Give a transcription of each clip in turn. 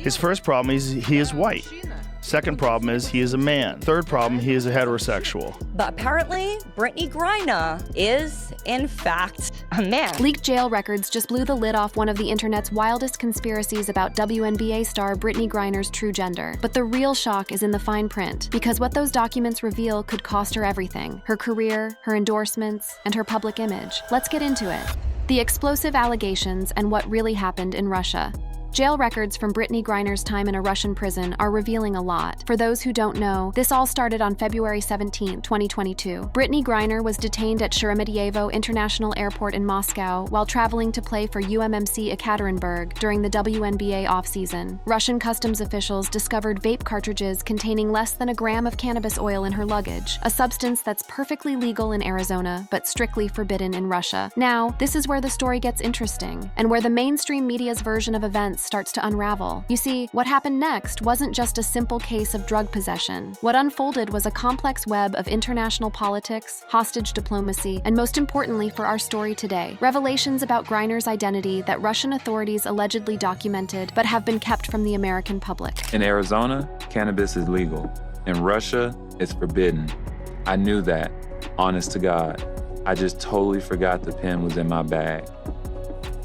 His first problem is he is white. Second problem is he is a man. Third problem, he is a heterosexual. But apparently, Brittney Griner is, in fact, a man. Leaked jail records just blew the lid off one of the internet's wildest conspiracies about WNBA star Brittney Griner's true gender. But the real shock is in the fine print, because what those documents reveal could cost her everything: her career, her endorsements, and her public image. Let's get into it. The explosive allegations and what really happened in Russia. Jail records from Brittney Griner's time in a Russian prison are revealing a lot. For those who don't know, this all started on February 17, 2022. Brittney Griner was detained at Sheremetyevo International Airport in Moscow while traveling to play for UMMC Ekaterinburg during the WNBA offseason. Russian customs officials discovered vape cartridges containing less than a gram of cannabis oil in her luggage, a substance that's perfectly legal in Arizona but strictly forbidden in Russia. Now, this is where the story gets interesting, and where the mainstream media's version of events starts to unravel. You see, what happened next wasn't just a simple case of drug possession. What unfolded was a complex web of international politics, hostage diplomacy, and most importantly for our story today, revelations about Griner's identity that Russian authorities allegedly documented but have been kept from the American public. In Arizona, cannabis is legal. In Russia, it's forbidden. I knew that, honest to God. I just totally forgot the pen was in my bag.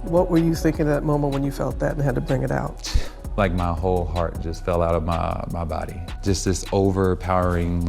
What were you thinking at that moment when you felt that and had to bring it out? Like my whole heart just fell out of my body. Just this overpowering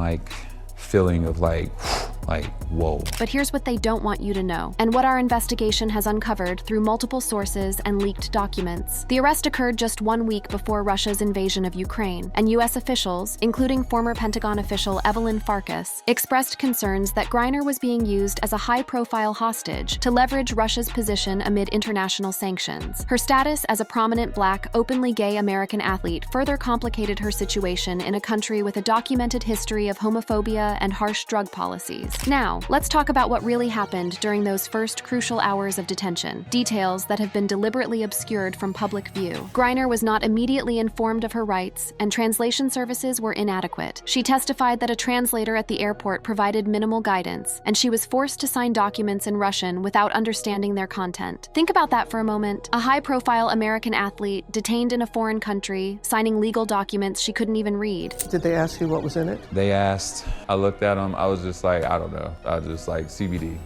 feeling of whoa. But here's what they don't want you to know, and what our investigation has uncovered through multiple sources and leaked documents. The arrest occurred just 1 week before Russia's invasion of Ukraine, and U.S. officials, including former Pentagon official Evelyn Farkas, expressed concerns that Griner was being used as a high-profile hostage to leverage Russia's position amid international sanctions. Her status as a prominent Black, openly gay American athlete further complicated her situation in a country with a documented history of homophobia and harsh drug policies. Now, let's talk about what really happened during those first crucial hours of detention, details that have been deliberately obscured from public view. Griner was not immediately informed of her rights, and translation services were inadequate. She testified that a translator at the airport provided minimal guidance, and she was forced to sign documents in Russian without understanding their content. Think about that for a moment. A high-profile American athlete detained in a foreign country, signing legal documents she couldn't even read. Did they ask you what was in it? They asked, I looked at them, I was just like, I don't know. I was just like, CBD.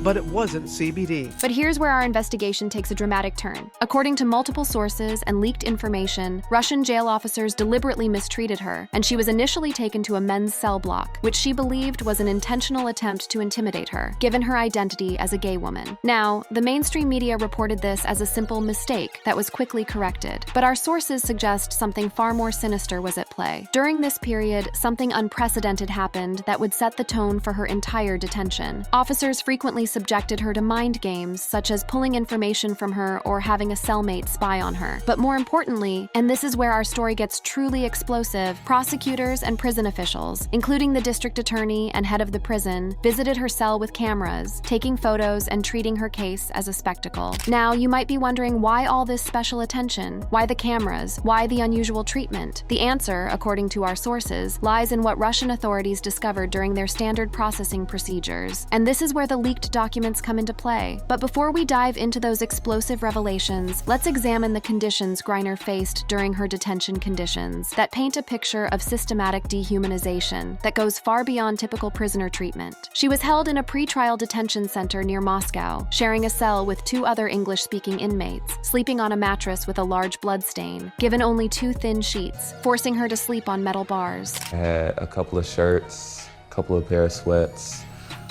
But it wasn't CBD. But here's where our investigation takes a dramatic turn. According to multiple sources and leaked information, Russian jail officers deliberately mistreated her, and she was initially taken to a men's cell block, which she believed was an intentional attempt to intimidate her, given her identity as a gay woman. Now, the mainstream media reported this as a simple mistake that was quickly corrected, but our sources suggest something far more sinister was at play. During this period, something unprecedented happened that would set the tone for her entire detention. Officers frequently subjected her to mind games, such as pulling information from her or having a cellmate spy on her. But more importantly, and this is where our story gets truly explosive, prosecutors and prison officials, including the district attorney and head of the prison, visited her cell with cameras, taking photos and treating her case as a spectacle. Now, you might be wondering why all this special attention? Why the cameras? Why the unusual treatment? The answer, according to our sources, lies in what Russian authorities discovered during their standard processing procedures. And this is where the leaked documents come into play. But before we dive into those explosive revelations, let's examine the conditions Griner faced during her detention conditions that paint a picture of systematic dehumanization that goes far beyond typical prisoner treatment. She was held in a pretrial detention center near Moscow, sharing a cell with 2 other English-speaking inmates, sleeping on a mattress with a large blood stain, given only 2 thin sheets, forcing her to sleep on metal bars. I had a couple of shirts, a couple of pair of sweats,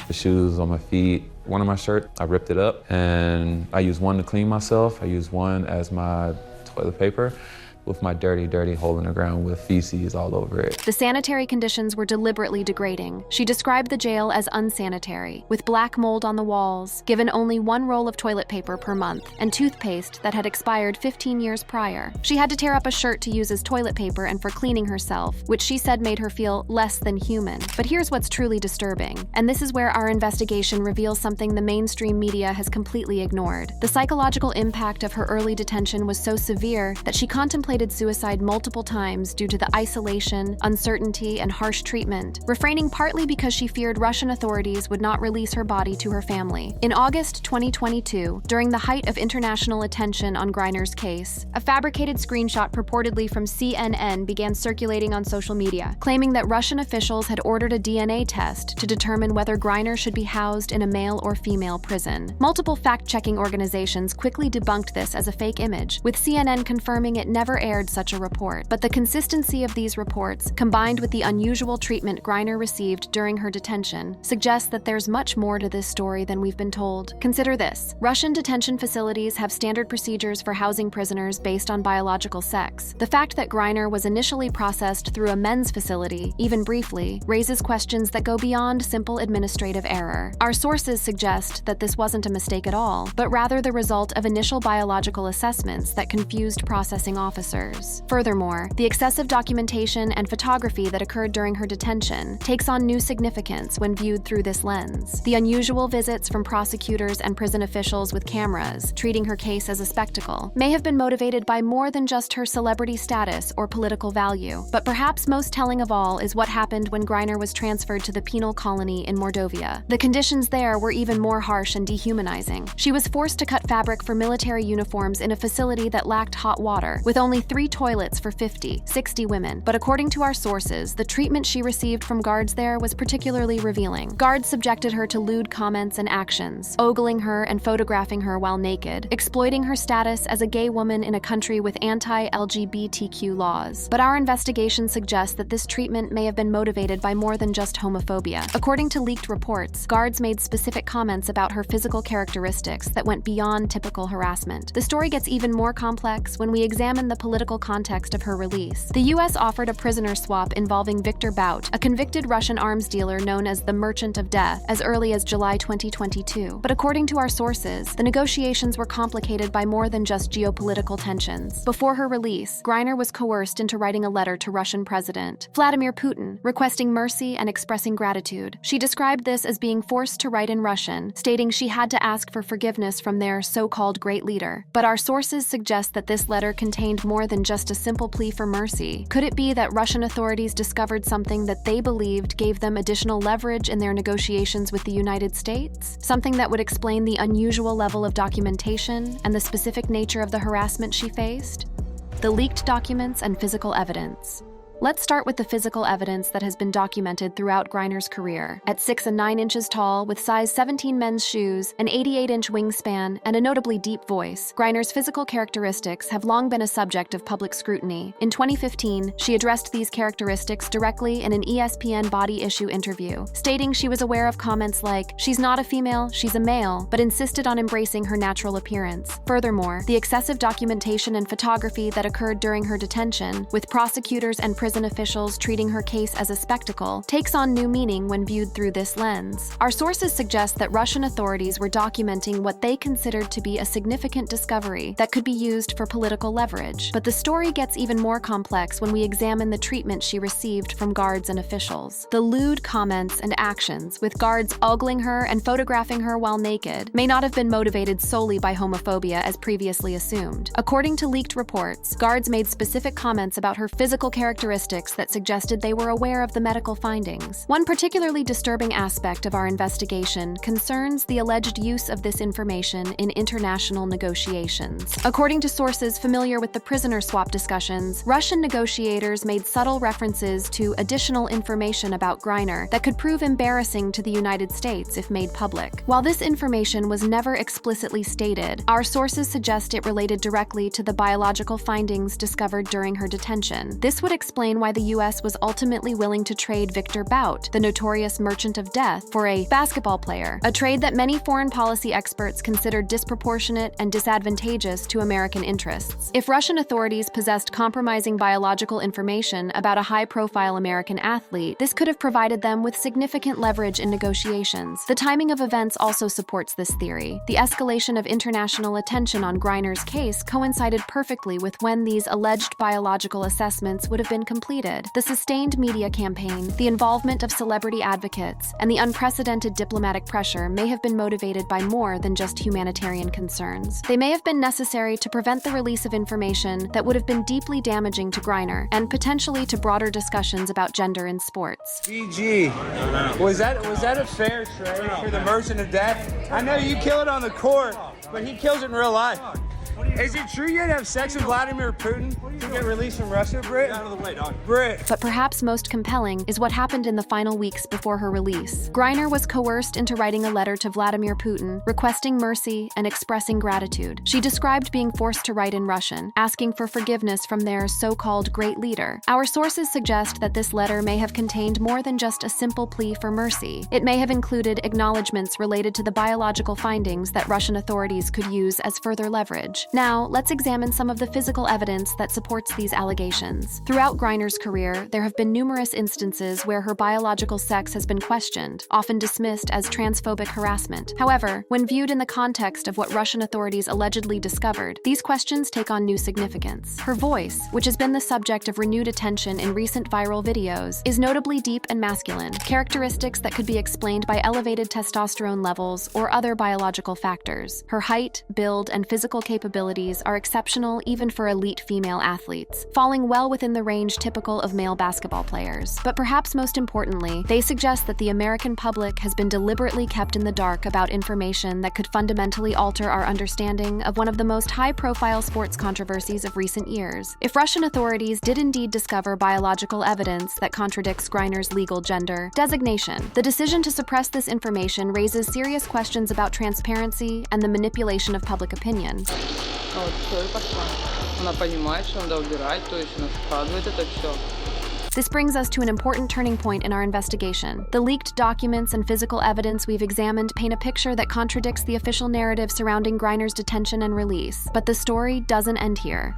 the shoes on my feet. One of my shirts, I ripped it up, and I used one to clean myself. I used one as my toilet paper, with my dirty hole in the ground with feces all over it. The sanitary conditions were deliberately degrading. She described the jail as unsanitary, with black mold on the walls, given only 1 roll of toilet paper per month, and toothpaste that had expired 15 years prior. She had to tear up a shirt to use as toilet paper and for cleaning herself, which she said made her feel less than human. But here's what's truly disturbing, and this is where our investigation reveals something the mainstream media has completely ignored. The psychological impact of her early detention was so severe that she contemplated contemplated suicide multiple times due to the isolation, uncertainty, and harsh treatment, refraining partly because she feared Russian authorities would not release her body to her family. In August 2022, during the height of international attention on Griner's case, a fabricated screenshot purportedly from CNN began circulating on social media, claiming that Russian officials had ordered a DNA test to determine whether Griner should be housed in a male or female prison. Multiple fact-checking organizations quickly debunked this as a fake image, with CNN confirming it never aired such a report. But the consistency of these reports, combined with the unusual treatment Griner received during her detention, suggests that there's much more to this story than we've been told. Consider this. Russian detention facilities have standard procedures for housing prisoners based on biological sex. The fact that Griner was initially processed through a men's facility, even briefly, raises questions that go beyond simple administrative error. Our sources suggest that this wasn't a mistake at all, but rather the result of initial biological assessments that confused processing officers. Furthermore, the excessive documentation and photography that occurred during her detention takes on new significance when viewed through this lens. The unusual visits from prosecutors and prison officials with cameras, treating her case as a spectacle, may have been motivated by more than just her celebrity status or political value. But perhaps most telling of all is what happened when Griner was transferred to the penal colony in Mordovia. The conditions there were even more harsh and dehumanizing. She was forced to cut fabric for military uniforms in a facility that lacked hot water, with only 3 toilets for 60 women. But according to our sources, the treatment she received from guards there was particularly revealing. Guards subjected her to lewd comments and actions, ogling her and photographing her while naked, exploiting her status as a gay woman in a country with anti-LGBTQ laws. But our investigation suggests that this treatment may have been motivated by more than just homophobia. According to leaked reports, guards made specific comments about her physical characteristics that went beyond typical harassment. The story gets even more complex when we examine the political context of her release. The U.S. offered a prisoner swap involving Viktor Bout, a convicted Russian arms dealer known as the Merchant of Death, as early as July 2022. But according to our sources, the negotiations were complicated by more than just geopolitical tensions. Before her release, Griner was coerced into writing a letter to Russian President Vladimir Putin, requesting mercy and expressing gratitude. She described this as being forced to write in Russian, stating she had to ask for forgiveness from their so-called great leader. But our sources suggest that this letter contained more than just a simple plea for mercy. Could it be that Russian authorities discovered something that they believed gave them additional leverage in their negotiations with the United States? Something that would explain the unusual level of documentation and the specific nature of the harassment she faced? The leaked documents and physical evidence. Let's start with the physical evidence that has been documented throughout Griner's career. At 6 and 9 inches tall, with size 17 men's shoes, an 88-inch wingspan, and a notably deep voice, Griner's physical characteristics have long been a subject of public scrutiny. In 2015, she addressed these characteristics directly in an ESPN Body Issue interview, stating she was aware of comments like, "She's not a female, she's a male," but insisted on embracing her natural appearance. Furthermore, the excessive documentation and photography that occurred during her detention, with prosecutors and prison officials treating her case as a spectacle, takes on new meaning when viewed through this lens. Our sources suggest that Russian authorities were documenting what they considered to be a significant discovery that could be used for political leverage. But the story gets even more complex when we examine the treatment she received from guards and officials. The lewd comments and actions, with guards ogling her and photographing her while naked, may not have been motivated solely by homophobia as previously assumed. According to leaked reports, guards made specific comments about her physical characteristics that suggested they were aware of the medical findings. One particularly disturbing aspect of our investigation concerns the alleged use of this information in international negotiations. According to sources familiar with the prisoner swap discussions, Russian negotiators made subtle references to additional information about Griner that could prove embarrassing to the United States if made public. While this information was never explicitly stated, our sources suggest it related directly to the biological findings discovered during her detention. This would explain why the U.S. was ultimately willing to trade Viktor Bout, the notorious Merchant of Death, for a basketball player, a trade that many foreign policy experts considered disproportionate and disadvantageous to American interests. If Russian authorities possessed compromising biological information about a high-profile American athlete, this could have provided them with significant leverage in negotiations. The timing of events also supports this theory. The escalation of international attention on Griner's case coincided perfectly with when these alleged biological assessments would have been completed. The sustained media campaign, the involvement of celebrity advocates, and the unprecedented diplomatic pressure may have been motivated by more than just humanitarian concerns. They may have been necessary to prevent the release of information that would have been deeply damaging to Griner and potentially to broader discussions about gender in sports. GG. Was that a fair trade for the Merchant of Death? I know you kill it on the court, but he kills it in real life. Is it true you'd have sex with Vladimir Putin to get released from Russia, Britt? Out of the way, dog. Britt. But perhaps most compelling is what happened in the final weeks before her release. Griner was coerced into writing a letter to Vladimir Putin, requesting mercy and expressing gratitude. She described being forced to write in Russian, asking for forgiveness from their so-called great leader. Our sources suggest that this letter may have contained more than just a simple plea for mercy. It may have included acknowledgments related to the biological findings that Russian authorities could use as further leverage. Now, let's examine some of the physical evidence that supports these allegations. Throughout Griner's career, there have been numerous instances where her biological sex has been questioned, often dismissed as transphobic harassment. However, when viewed in the context of what Russian authorities allegedly discovered, these questions take on new significance. Her voice, which has been the subject of renewed attention in recent viral videos, is notably deep and masculine, characteristics that could be explained by elevated testosterone levels or other biological factors. Her height, build, and physical capabilities are exceptional even for elite female athletes, falling well within the range typical of male basketball players. But perhaps most importantly, they suggest that the American public has been deliberately kept in the dark about information that could fundamentally alter our understanding of one of the most high-profile sports controversies of recent years. If Russian authorities did indeed discover biological evidence that contradicts Griner's legal gender designation, the decision to suppress this information raises serious questions about transparency and the manipulation of public opinion. А вот всё, и пошла. Она понимает, что надо убирать, то есть она складывает это всё. This brings us to an important turning point in our investigation. The leaked documents and physical evidence we've examined paint a picture that contradicts the official narrative surrounding Griner's detention and release. But the story doesn't end here.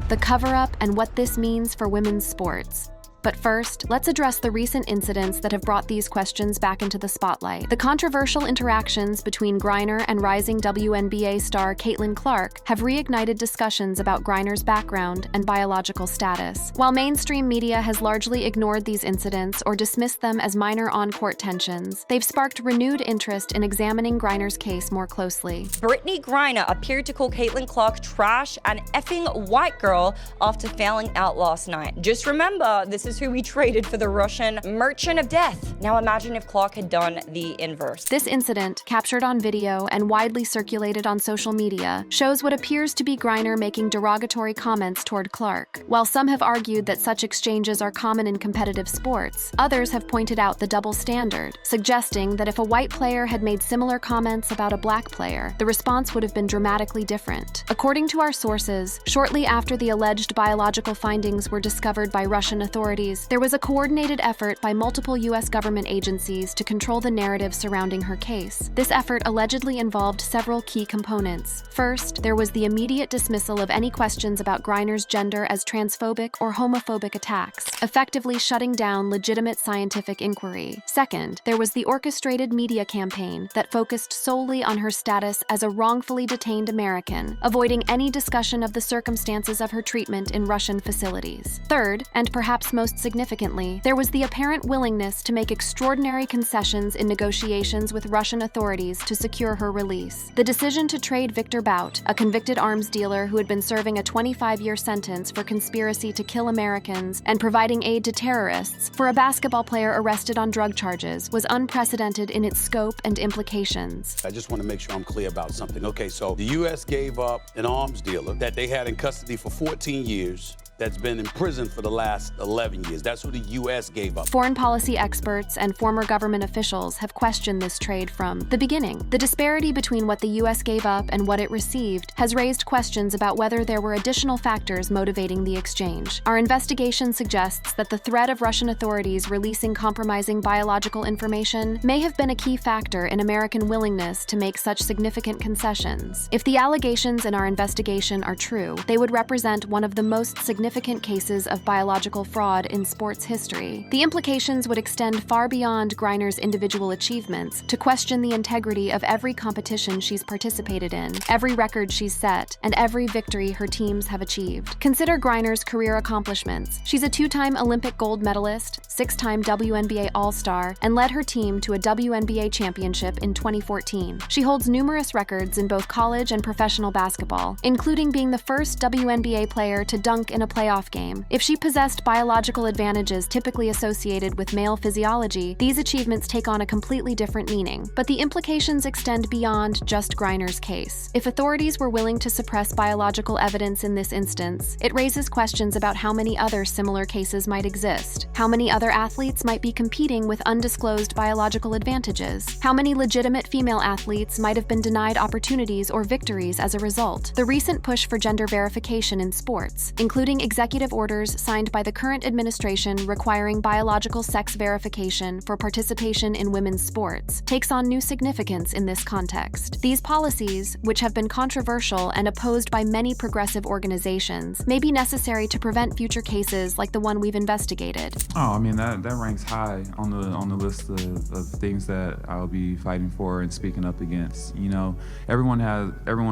The cover-up and what this means for women's sports. But first, let's address the recent incidents that have brought these questions back into the spotlight. The controversial interactions between Griner and rising WNBA star Caitlin Clark have reignited discussions about Griner's background and biological status. While mainstream media has largely ignored these incidents or dismissed them as minor on-court tensions, they've sparked renewed interest in examining Griner's case more closely. Brittney Griner appeared to call Caitlin Clark trash and effing white girl after failing out last night. Just remember, this is who we traded for the Russian Merchant of Death. Now imagine if Clark had done the inverse. This incident, captured on video and widely circulated on social media, shows what appears to be Griner making derogatory comments toward Clark. While some have argued that such exchanges are common in competitive sports, others have pointed out the double standard, suggesting that if a white player had made similar comments about a black player, the response would have been dramatically different. According to our sources, shortly after the alleged biological findings were discovered by Russian authorities, there was a coordinated effort by multiple U.S. government agencies to control the narrative surrounding her case. This effort allegedly involved several key components. First, there was the immediate dismissal of any questions about Griner's gender as transphobic or homophobic attacks, effectively shutting down legitimate scientific inquiry. Second, there was the orchestrated media campaign that focused solely on her status as a wrongfully detained American, avoiding any discussion of the circumstances of her treatment in Russian facilities. Third, and perhaps most significantly, there was the apparent willingness to make extraordinary concessions in negotiations with Russian authorities to secure her release. The decision to trade Victor Bout, a convicted arms dealer who had been serving a 25-year sentence for conspiracy to kill Americans and providing aid to terrorists, for a basketball player arrested on drug charges, was unprecedented in its scope and implications. I just want to make sure I'm clear about something. Okay, so the U.S. gave up an arms dealer that they had in custody for 14 years. That's been in prison for the last 11 years. That's who the U.S. gave up. Foreign policy experts and former government officials have questioned this trade from the beginning. The disparity between what the U.S. gave up and what it received has raised questions about whether there were additional factors motivating the exchange. Our investigation suggests that the threat of Russian authorities releasing compromising biological information may have been a key factor in American willingness to make such significant concessions. If the allegations in our investigation are true, they would represent one of the most significant significant cases of biological fraud in sports history. The implications would extend far beyond Griner's individual achievements to question the integrity of every competition she's participated in, every record she's set, and every victory her teams have achieved. Consider Griner's career accomplishments. She's a 2-time Olympic gold medalist, 6-time WNBA All-Star, and led her team to a WNBA championship in 2014. She holds numerous records in both college and professional basketball, including being the first WNBA player to dunk in a playoff game. If she possessed biological advantages typically associated with male physiology, these achievements take on a completely different meaning. But the implications extend beyond just Griner's case. If authorities were willing to suppress biological evidence in this instance, it raises questions about how many other similar cases might exist. How many other athletes might be competing with undisclosed biological advantages? How many legitimate female athletes might have been denied opportunities or victories as a result? The recent push for gender verification in sports, including executive orders signed by the current administration requiring biological sex verification for participation in women's sports, takes on new significance in this context. These policies, which have been controversial and opposed by many progressive organizations, may be necessary to prevent future cases like the one we've investigated. Oh, I mean, that ranks high on the list of things that I'll be fighting for and speaking up against. You know, everyone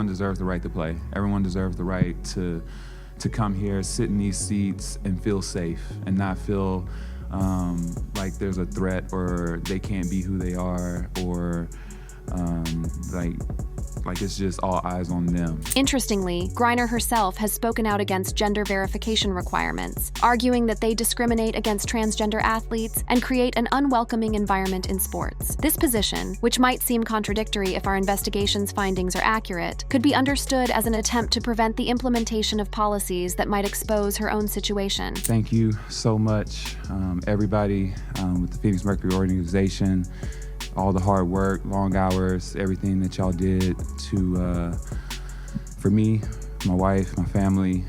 deserves the right to play. Everyone deserves the right to come here, sit in these seats, and feel safe and not feel like there's a threat or they can't be who they are or like it's just all eyes on them. Interestingly, Griner herself has spoken out against gender verification requirements, arguing that they discriminate against transgender athletes and create an unwelcoming environment in sports. This position, which might seem contradictory if our investigation's findings are accurate, could be understood as an attempt to prevent the implementation of policies that might expose her own situation. Thank you so much, everybody with the Phoenix Mercury organization. All the hard work, long hours, everything that y'all did for me, my wife, my family,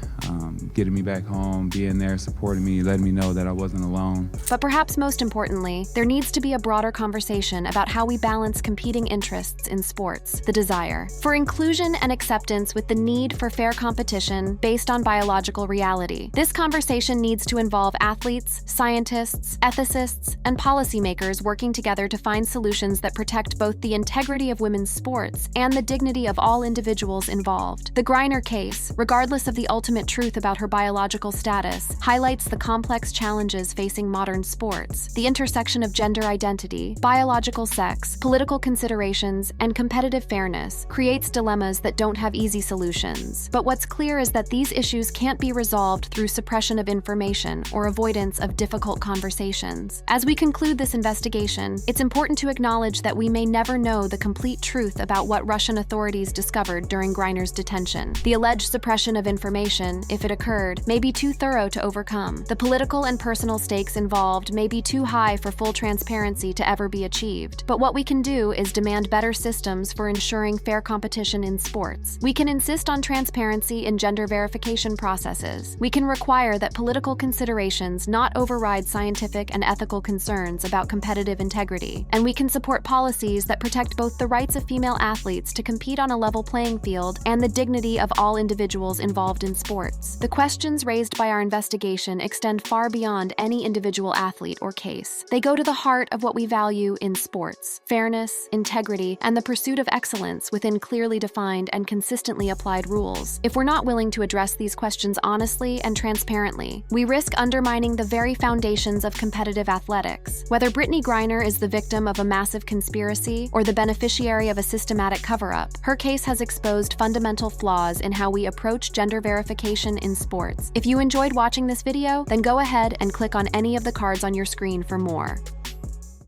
getting me back home, being there, supporting me, letting me know that I wasn't alone. But perhaps most importantly, there needs to be a broader conversation about how we balance competing interests in sports, the desire for inclusion and acceptance with the need for fair competition based on biological reality. This conversation needs to involve athletes, scientists, ethicists, and policymakers working together to find solutions that protect both the integrity of women's sports and the dignity of all individuals involved. The Griner case, regardless of the ultimate truth about her biological status, highlights the complex challenges facing modern sports, the intersection of gender identity, biological sex, political considerations, and competitive fairness creates dilemmas that don't have easy solutions. But what's clear is that these issues can't be resolved through suppression of information or avoidance of difficult conversations. As we conclude this investigation, it's important to acknowledge that we may never know the complete truth about what Russian authorities discovered during Griner's detention. The alleged suppression of information, if it occurred, may be too thorough to overcome. The political and personal stakes involved may be too high for full transparency to ever be achieved. But what we can do is demand better systems for ensuring fair competition in sports. We can insist on transparency in gender verification processes. We can require that political considerations not override scientific and ethical concerns about competitive integrity. And we can support policies that protect both the rights of female athletes to compete on a level playing field and the dignity of all individuals involved in sports. The questions raised by our investigation extend far beyond any individual athlete or case. They go to the heart of what we value in sports: fairness, integrity, and the pursuit of excellence within clearly defined and consistently applied rules. If we're not willing to address these questions honestly and transparently, we risk undermining the very foundations of competitive athletics. Whether Brittney Griner is the victim of a massive conspiracy or the beneficiary of a systematic cover-up, her case has exposed fundamental flaws in how we approach gender verification in sports. If you enjoyed watching this video, then go ahead and click on any of the cards on your screen for more.